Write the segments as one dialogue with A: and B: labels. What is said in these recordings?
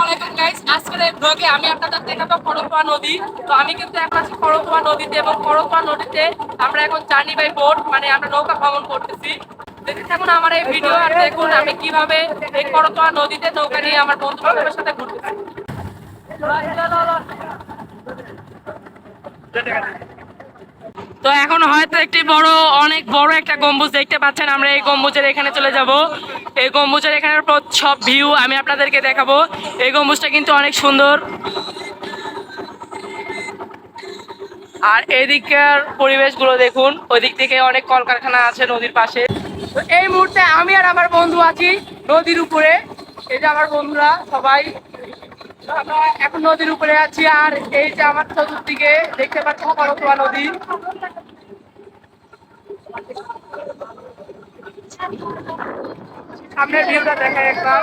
A: আলাইকুম গাইস, আজকের এই ব্লগে আমি আপনাদের দেখাবো করতোয়া নদী। তো আমি কিন্তু এখন আছি করতোয়া নদীতে এবং করতোয়া নদীতে আমরা এখন জার্নি বাই বোট মানে আমরা নৌকা ভ্রমণ করতেছি। দেখতে থাকুন আমার এই ভিডিও আর দেখুন আমি কিভাবে এই করতোয়া নদীতে নৌকা নিয়ে আমার বন্ধু বান্ধবের সাথে ঘুরতেছি। তো এখন হয়তো অনেক বড় একটা গম্বুজ দেখতে পাচ্ছেন, আমরা এই গম্বুজের এখানে চলে যাব। এই গম্বুজের এখানে সব ভিউ আমি আপনাদেরকে দেখাবো। এই গম্বুজটা কিন্তু অনেক সুন্দর আর এদিকের পরিবেশগুলো দেখুন, ওই দিক থেকে অনেক কলকারখানা আছে নদীর পাশে। তো এই মুহূর্তে আমি আর আমার বন্ধু আছি নদীর উপরে। এই যে আমার বন্ধুরা সবাই, আমরা এখন নদীর উপরে আছি আর এই যে আমার চতুর্দিকে দেখতে পাচ্ছি করতোয়া নদী। সামনের ভিউটা দেখাই একবার।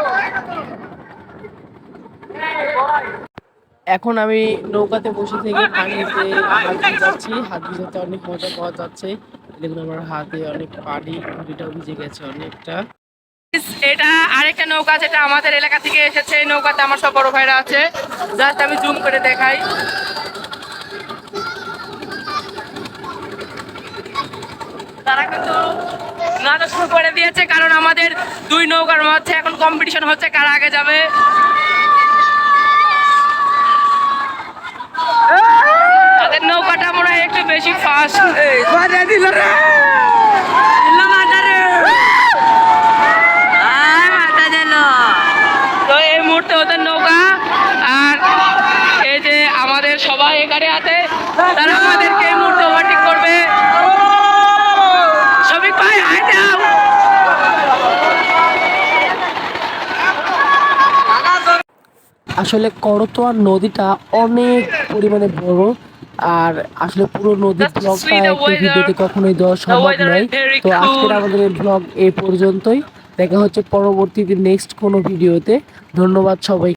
B: এখন আমি নৌকাতে বসে থেকে পানিতে হাত ভিজাচ্ছি। হাত ভিজাতে অনেক মজা পাওয়া যাচ্ছে। দেখুন আমার হাতে অনেক পানি, ঘুড়িটাও ভিজে গেছে অনেকটা।
A: এটা আরেকটা নৌকা যেটা আমাদের এলাকা থেকে এসেছে। এই নৌকাতে আমার সব বড় ভাইরা আছে, জাস্ট আমি জুম করে দেখাই। তারা কিন্তু নাটক শুরু করে দিয়েছে, কারণ আমাদের দুই নৌকার মধ্যে এখন কম্পিটিশন হচ্ছে কারা আগে যাবে। তাদের নৌকাটা মনে হয় একটু বেশি ফাস্ট। তো এই মুহূর্তে ওদের নৌকা আর এই যে আমাদের সবাই এখানে আছে, তারা আমাদেরকে এই মুহূর্তে ওভারটেক করবে। শফিক ভাই হাই দাও।
B: আসলে করতোয়া নদীটা অনেক পরিমাণে বড়, আর আসলে পুরো নদীর ব্লগটা একটা ভিডিওতে কখনোই দেওয়া সম্ভব নয়। তো আজকের আমাদের এই ব্লগ এই পর্যন্তই। দেখা হচ্ছে পরবর্তীতে নেক্সট কোনো ভিডিওতে। ধন্যবাদ সবাই।